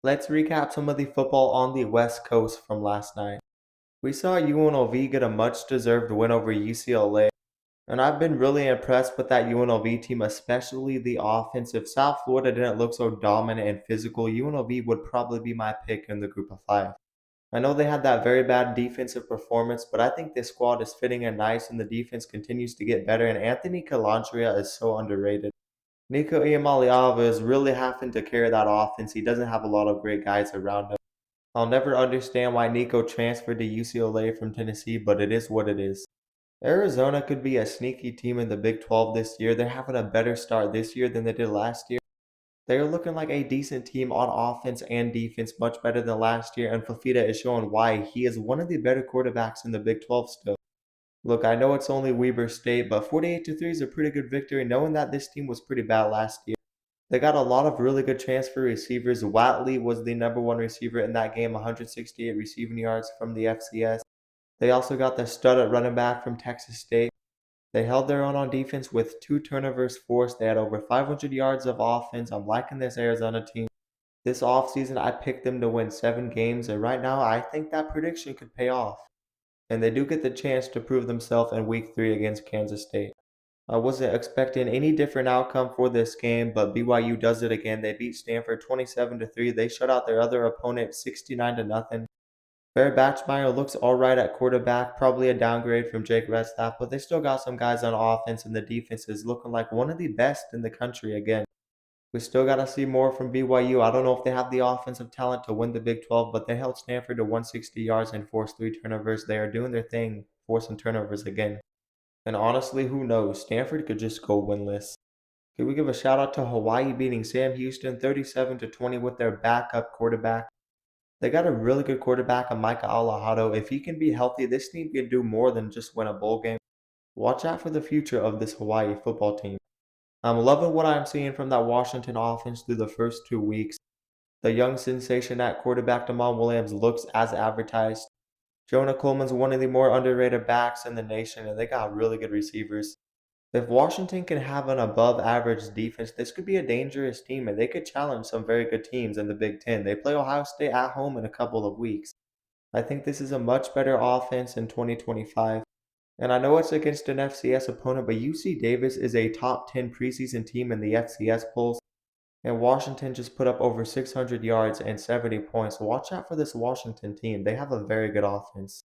Let's recap some of the football on the West Coast from last night. We saw UNLV get a much deserved win over UCLA, and I've been really impressed with that UNLV team, especially the offense. If South Florida didn't look so dominant and physical, UNLV would probably be my pick in the group of five. I know they had that very bad defensive performance, but I think this squad is fitting in nice and the defense continues to get better, and Anthony Calandria is so underrated. Nico Iamaleava is really having to carry that offense. He doesn't have a lot of great guys around him. I'll never understand why Nico transferred to UCLA from Tennessee, but it is what it is. Arizona could be a sneaky team in the Big 12 this year. They're having a better start this year than they did last year. They're looking like a decent team on offense and defense, much better than last year, and Fafita is showing why he is one of the better quarterbacks in the Big 12 still. Look, I know it's only Weber State, but 48-3 is a pretty good victory, knowing that this team was pretty bad last year. They got a lot of really good transfer receivers. Watley was the number one receiver in that game, 168 receiving yards from the FCS. They also got the stud at running back from Texas State. They held their own on defense with 2 turnovers forced. They had over 500 yards of offense. I'm liking this Arizona team. This offseason, I picked them to win 7 games, and right now, I think that prediction could pay off. And they do get the chance to prove themselves in Week 3 against Kansas State. I wasn't expecting any different outcome for this game, but BYU does it again. They beat Stanford 27-3. They shut out their other opponent 69-0. Bear Batchmeyer looks alright at quarterback, probably a downgrade from Jake Redstaff, but they still got some guys on offense, and the defense is looking like one of the best in the country again. We still got to see more from BYU. I don't know if they have the offensive talent to win the Big 12, but they held Stanford to 160 yards and forced 3 turnovers. They are doing their thing, forcing turnovers again. And honestly, who knows? Stanford could just go winless. Could we give a shout out to Hawaii beating Sam Houston 37-20 with their backup quarterback? They got a really good quarterback in Micah Alahado. If he can be healthy, this team can do more than just win a bowl game. Watch out for the future of this Hawaii football team. I'm loving what I'm seeing from that Washington offense through the first 2 weeks. The young sensation at quarterback Damon Williams looks as advertised. Jonah Coleman's one of the more underrated backs in the nation, and they got really good receivers. If Washington can have an above average defense, this could be a dangerous team, and they could challenge some very good teams in the Big Ten. They play Ohio State at home in a couple of weeks. I think this is a much better offense in 2025. And I know it's against an FCS opponent, but UC Davis is a top 10 preseason team in the FCS polls. And Washington just put up over 600 yards and 70 points. Watch out for this Washington team. They have a very good offense.